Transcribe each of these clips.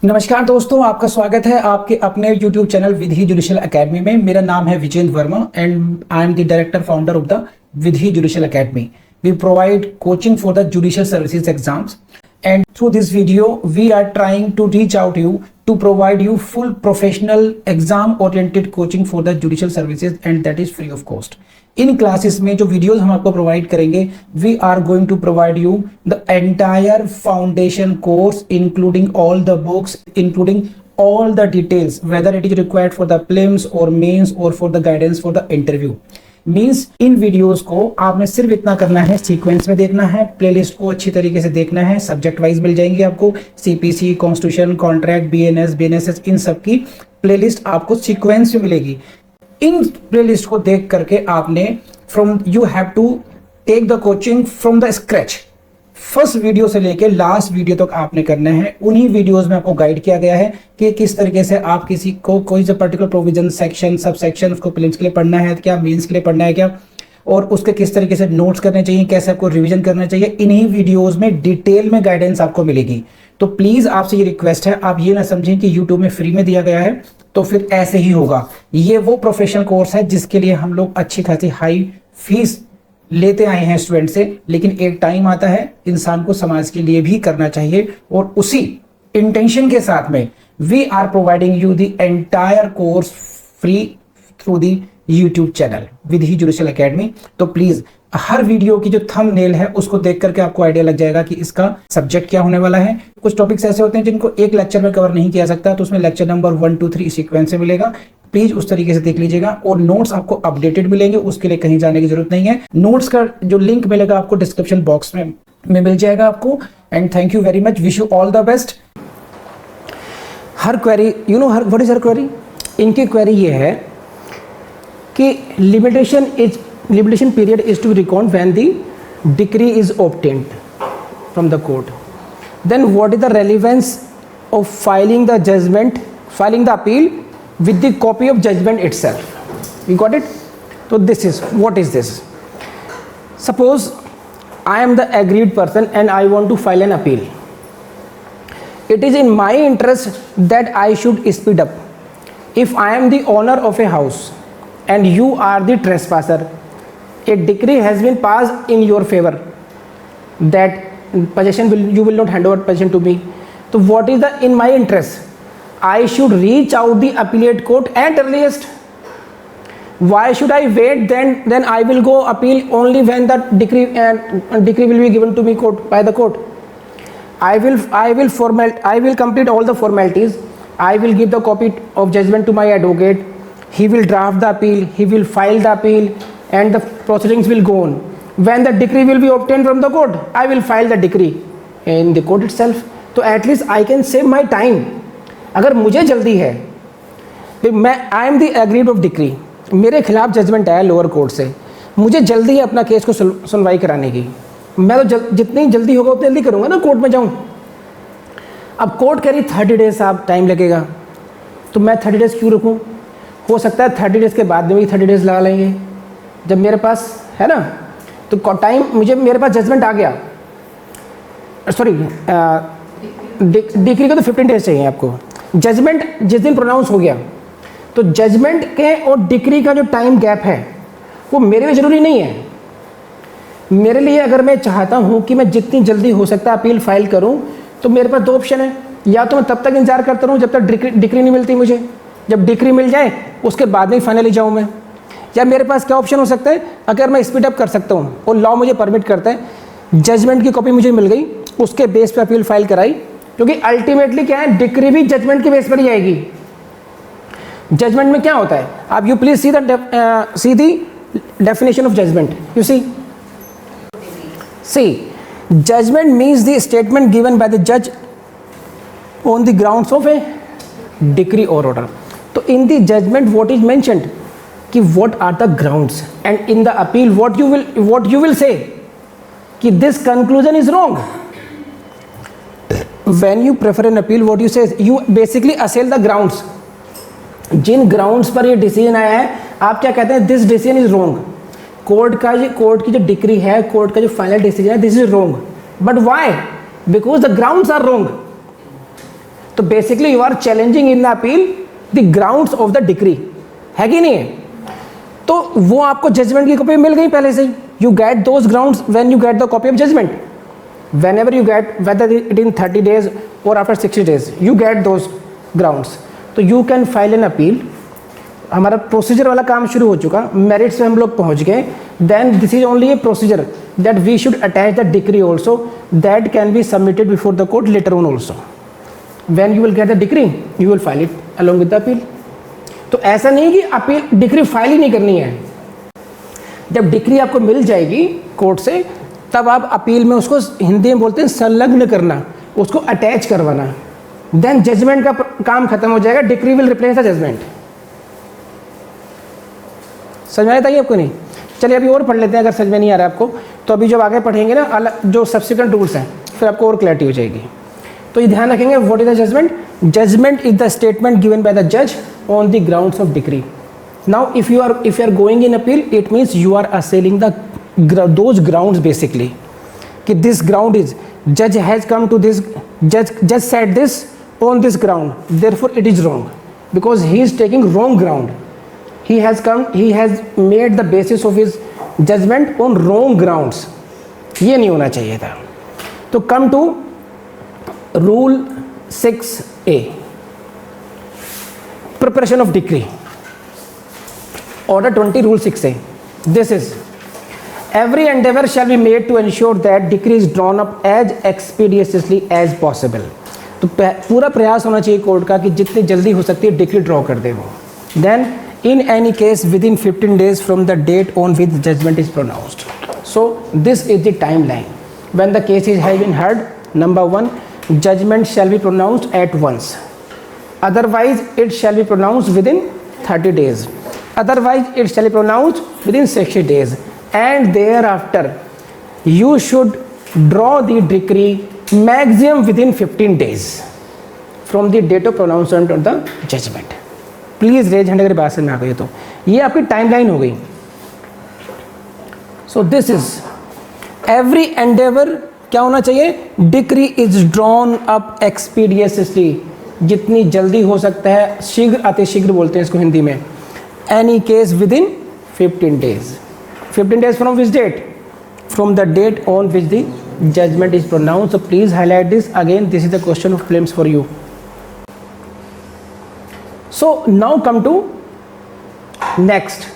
नमस्कार दोस्तों, आपका स्वागत है आपके अपने YouTube channel Vidhi judicial academy में। मेरा नाम है Vijendra Verma and I am the director founder of the Vidhi judicial academy. We provide coaching for the judicial services exams, and through this video we are trying to reach out to you to provide you full professional exam oriented coaching for the judicial services, and that is free of cost. इन classes में जो videos हम आपको provide करेंगे, we are going to provide you the entire foundation course including all the books, including all the details whether it is required for the prelims or mains or for the guidance for the interview. Means in videos को आपने सिर्फ इतना करना है, sequence में देखना है, playlist को अच्छी तरीके से देखना है। सब्जेक्ट वाइज मिल जाएंगे आपको, CPC, constitution, contract, BNS, BNSS, इन सब की प्लेलिस्ट आपको सीक्वेंस में मिलेगी। इन प्लेलिस्ट को देख करके आपने you have to take the coaching from the scratch. First video से लेके लास्ट वीडियो तक आपने करना है। उन्हीं वीडियोस में आपको गाइड किया गया है कि किस तरीके से आप किसी को कोई सा particular provision, section, sub section उसको प्रीलिम्स के लिए पढ़ना है क्या, मेंस के लिए पढ़ना है क्या, और उसके किस तरीके से नोट्स करने चाहिए, कैसे आपको रिवीजन करना चाहिए। इन्हीं वीडियोस में डिटेल में गाइडेंस आपको मिलेगी। तो प्लीज आपसे ये रिक्वेस्ट है, आप ये ना समझें कि यूट्यूब में फ्री में दिया गया है तो फिर ऐसे ही होगा। ये वो प्रोफेशनल कोर्स है जिसके लिए हम लोग अच्छी खासी हाई फीस लेते आए हैं स्टूडेंट से, लेकिन एक टाइम आता है इंसान को समाज के लिए भी करना चाहिए, और उसी इंटेंशन के साथ में we are providing you the entire course free through the YouTube channel Vidhi judicial academy. तो प्लीज हर वीडियो की जो थंबनेल है उसको देख करके आपको आइडिया लग जाएगा कि इसका सब्जेक्ट क्या होने वाला है। कुछ टॉपिक्स ऐसे होते हैं जिनको एक लेक्चर में कवर नहीं किया सकता, तो उसमें लेक्चर नंबर 1, 2, 3 सीक्वेंस से मिलेगा। प्लीज उस तरीके से देख लीजिएगा, और नोट्स आपको अपडेटेड मिलेंगे, उसके लिए कहीं जाने की जरूरत नहीं है। नोट्स का जो लिंक मिलेगा आपको डिस्क्रिप्शन बॉक्स में मिल जाएगा आपको। And thank you very much, wish you all the best. Her query, you know what is her query? इनकी क्वेरी ये है कि limitation period is to be reckoned when the decree is obtained from the court. Then what is the relevance of filing the appeal with the copy of judgment itself? You got it? So what is this? Suppose I am the aggrieved person and I want to file an appeal. It is in my interest that I should speed up. If I am the owner of a house and you are the trespasser, a decree has been passed in your favor that you will not hand over possession to me. So what is in my interest? I should reach out the appellate court at earliest. Why should I wait? Then I will go appeal only when the decree will be given to me by the court. I will complete all the formalities. I will give the copy of judgment to my advocate. He will draft the appeal. He will file the appeal, and the proceedings will go on. When the decree will be obtained from the court, I will file the decree in the court itself. तो at least I can save my time. अगर मुझे जल्दी है तो I am the aggrieved of decree, मेरे खिलाफ judgement आया lower court से, मुझे जल्दी है अपना केस को सुनवाई कराने की। मैं तो जितनी जल्दी होगा उतनी जल्दी करूँगा ना, कोर्ट में जाऊँ। अब कोर्ट कह रही 30 डेज आप टाइम लगेगा, तो मैं 30 डेज क्यों रुकूँ? हो सकता है 30 डेज के बाद में भी 30 डेज लगा लेंगे। जब मेरे पास है ना, तो टाइम मेरे पास जजमेंट आ गया, सॉरी डिक्री को तो 15 डेज चाहिए आपको। जजमेंट जिस दिन प्रोनाउंस हो गया, तो जजमेंट के और डिक्री का जो टाइम गैप है वो मेरे लिए ज़रूरी नहीं है। मेरे लिए अगर मैं चाहता हूँ कि मैं जितनी जल्दी हो सकता है अपील फाइल करूँ, तो मेरे पास 2 ऑप्शन है। या तो मैं तब तक इंतजार करता रहूँ जब तक डिक्री नहीं मिलती मुझे, जब डिक्री मिल जाए उसके बाद में फाइनली जाऊँ मैं। या मेरे पास क्या ऑप्शन हो सकता है, अगर मैं स्पीड अप कर सकता हूँ और लॉ मुझे परमिट करता है, जजमेंट की कॉपी मुझे मिल गई, उसके बेस पे अपील फाइल कराई, क्योंकि अल्टीमेटली क्या है, डिक्री भी जजमेंट के बेस पर ही आएगी। जजमेंट में क्या होता है, आप you please see the definition of judgment. You see judgment means the statement given by the जज on the grounds of a decree और ऑर्डर। तो in the judgment what is mentioned कि what are the grounds, and in the appeal what you will say कि this conclusion is wrong. When you prefer an appeal, what you say is you basically assail the grounds. जिन grounds पर ये decision आया है, आप क्या कहते हैं, this decision is wrong. Court की जो डिक्री है, कोर्ट का जो फाइनल डिसीजन है, this is wrong. But why? Because the grounds are wrong. तो basically you are challenging in the appeal the grounds of the decree, है कि नहीं है? तो वो आपको जजमेंट की कॉपी मिल गई पहले से ही. You get those grounds when you get the copy of judgment. Whenever you get, whether it in 30 days or after 60 days, you get those grounds. तो you can file an appeal. हमारा procedure वाला काम शुरू हो चुका, merits में हम लोग पहुंच गए. Then this is only a procedure that we should attach the decree also, that can be submitted before the court later on also. When you will get the decree, you will file it along with the appeal. तो ऐसा नहीं कि appeal decree file ही नहीं करनी है. जब decree आपको मिल जाएगी कोर्ट से, तब आप अपील में उसको हिंदी में बोलते हैं संलग्न करना, उसको अटैच करवाना. देन जजमेंट का काम खत्म हो जाएगा. Decree will replace the judgment. समझ में आता है आपको? नहीं. चलिए अभी और पढ़ लेते हैं अगर समझ में नहीं आ रहा है आपको. तो अभी जब आगे पढ़ेंगे ना अलग जो सब्सिक्वेंट रूल्स हैं, फिर आपको और क्लैरिटी हो जाएगी. तो ये ध्यान रखेंगे. What is the judgment? Judgment is the statement given by the जज on the grounds of decree. Now if you are going in appeal, it means you are assailing the those grounds basically कि this ground is judge has come to this, judge said this on this ground, therefore it is wrong because he is taking wrong ground. He has made the basis of his judgment on wrong grounds. ये नहीं होना चाहिए था. तो come to rule 6A, preparation of decree, order 20 rule 6A. This is every endeavor shall be made to ensure that decree is drawn up as expeditiously as possible. तो पूरा प्रयास होना चाहिए कोर्ट का कि जितनी जल्दी हो सकती है डिक्री ड्रॉ कर दे वो. Then in any case within 15 days from the date on which judgment is pronounced. So this is the timeline when the case has been heard. Number 1, judgment shall be pronounced at once. Otherwise it shall be pronounced within 30 days. Otherwise it shall be pronounced within 60 days. And thereafter you should draw the decree maximum within 15 days from the date of pronouncement of the judgment. Please raise hand अगर बात समझ में आ गई तो. ये आपकी timeline हो गई. So this is every endeavor क्या होना चाहिए? डिक्री इज ड्रॉन अप एक्सपीडियसली, जितनी जल्दी हो सकता है, शीघ्र अतिशीघ्र बोलते हैं इसको हिंदी में. Any case with in 15 days. 15 days from which date? From the date on which the judgment is pronounced. So please highlight this again. This is the question of claims for you. So now come to next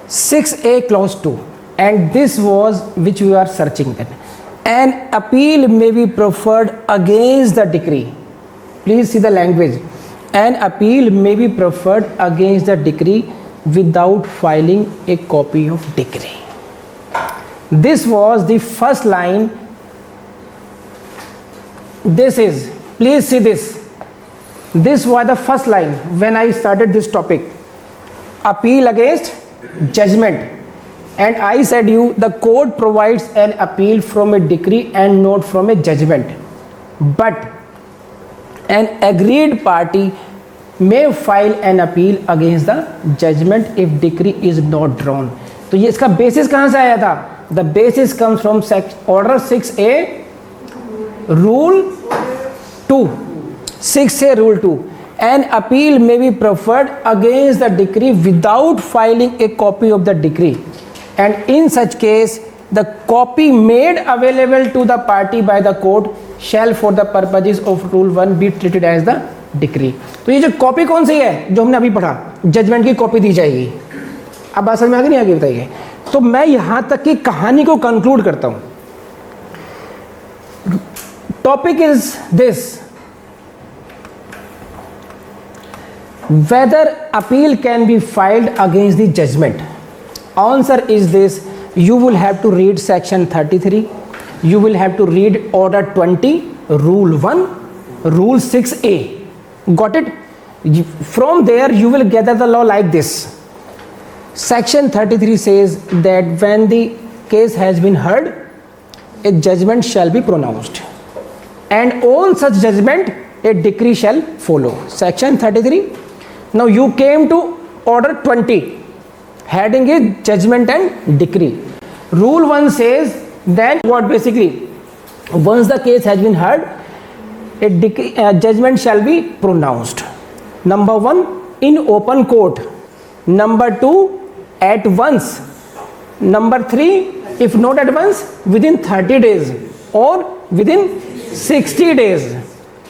6A clause 2, and this was which we are searching then. An appeal may be preferred against the decree. Please see the language. An appeal may be preferred against the decree without filing a copy of decree. This was the first line. This is, please see this. This was the first line when I started this topic. Appeal against judgment. And I said you the code provides an appeal from a decree and not from a judgment. But an agreed party may file an appeal against the judgment if decree is not drawn. तो ये इसका basis कहाँ से आया था? The basis comes from order 6A rule 2. 6A rule 2. An appeal may be preferred against the decree without filing a copy of the decree, and in such case the copy made available to the party by the court shall for the purposes of rule 1 be treated as the decree. तो ये जो copy कौन सी है जो हमने अभी पढ़ा, judgement की कॉपी दी जाएगी. अब बात समझ में आ गई नहीं आगे बताइए. तो मैं यहां तक की कहानी को कंक्लूड करता हूं. Topic is this, whether appeal can be filed against the judgment. Answer is this: you will have to read section 33, you will have to read order 20, rule 1, rule 6A. Got it? From there you will gather the law like this. Section 33 says that when the case has been heard, a judgment shall be pronounced, and on such judgment a decree shall follow. Section 33. Now you came to order 20, heading is judgment and decree. Rule 1 says that what basically, once the case has been heard, a judgment shall be pronounced. Number 1, in open court. Number 2, at once. Number 3, if not at once, within 30 days or within 60 days.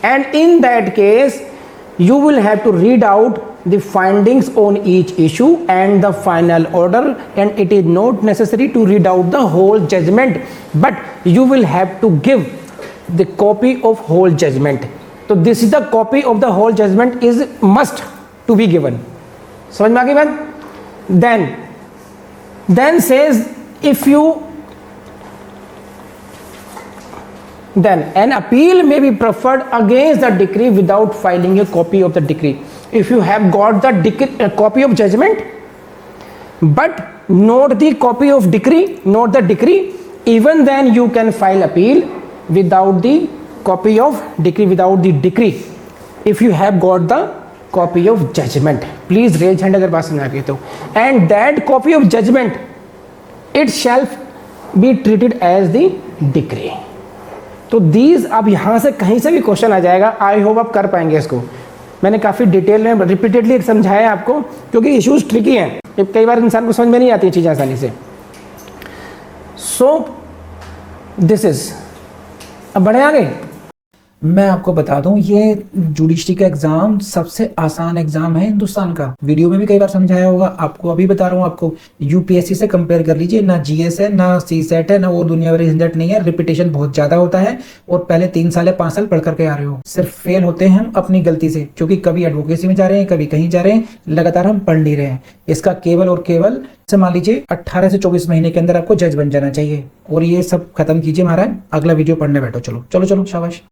And in that case, you will have to read out the findings on each issue and the final order, and it is not necessary to read out the whole judgment, but you will have to give the copy of whole judgment. So this is the copy of the whole judgment is must to be given. समझ में आ गई बात? Then says if you then an appeal may be preferred against the decree without filing a copy of the decree. If you have got the copy of judgment but not the copy of decree, not the decree, even then you can file appeal without the copy of decree, without the decree, if you have got the copy of judgment. Please raise hand अगर बात समझ आ गई तो. And that copy of judgment, it shall be treated as the decree. तो these अब यहाँ से कहीं से भी क्वेश्चन आ जाएगा. आई होप आप कर पाएंगे इसको. मैंने काफ़ी डिटेल में रिपीटेडली समझाया आपको, क्योंकि इश्यूज ट्रिकी हैं. कई बार इंसान को समझ में नहीं आती चीज़ें आसानी से. So this is. अब बढ़े आगे. मैं आपको बता दूं, ये जुडिशरी का एग्जाम सबसे आसान एग्जाम है हिंदुस्तान का. वीडियो में भी कई बार समझाया होगा आपको, अभी बता रहा हूँ आपको. यूपीएससी से कंपेयर कर लीजिए. ना जीएस है, ना सीसेट है, ना और दुनिया भर झंझट नहीं है. रिपीटेशन बहुत ज्यादा होता है और पहले 3 साल या 5 साल पढ़ करके आ रहे हो. सिर्फ फेल होते हैं हम अपनी गलती से, क्योंकि कभी एडवोकेसी में जा रहे हैं, कभी कहीं जा रहे हैं, लगातार हम पढ़ नहीं रहे हैं. इसका केवल और केवल से मान लीजिए 18 से 24 महीने के अंदर आपको जज बन जाना चाहिए. और ये सब खत्म कीजिए महाराज, अगला वीडियो पढ़ने बैठो. चलो चलो चलो, शाबाश.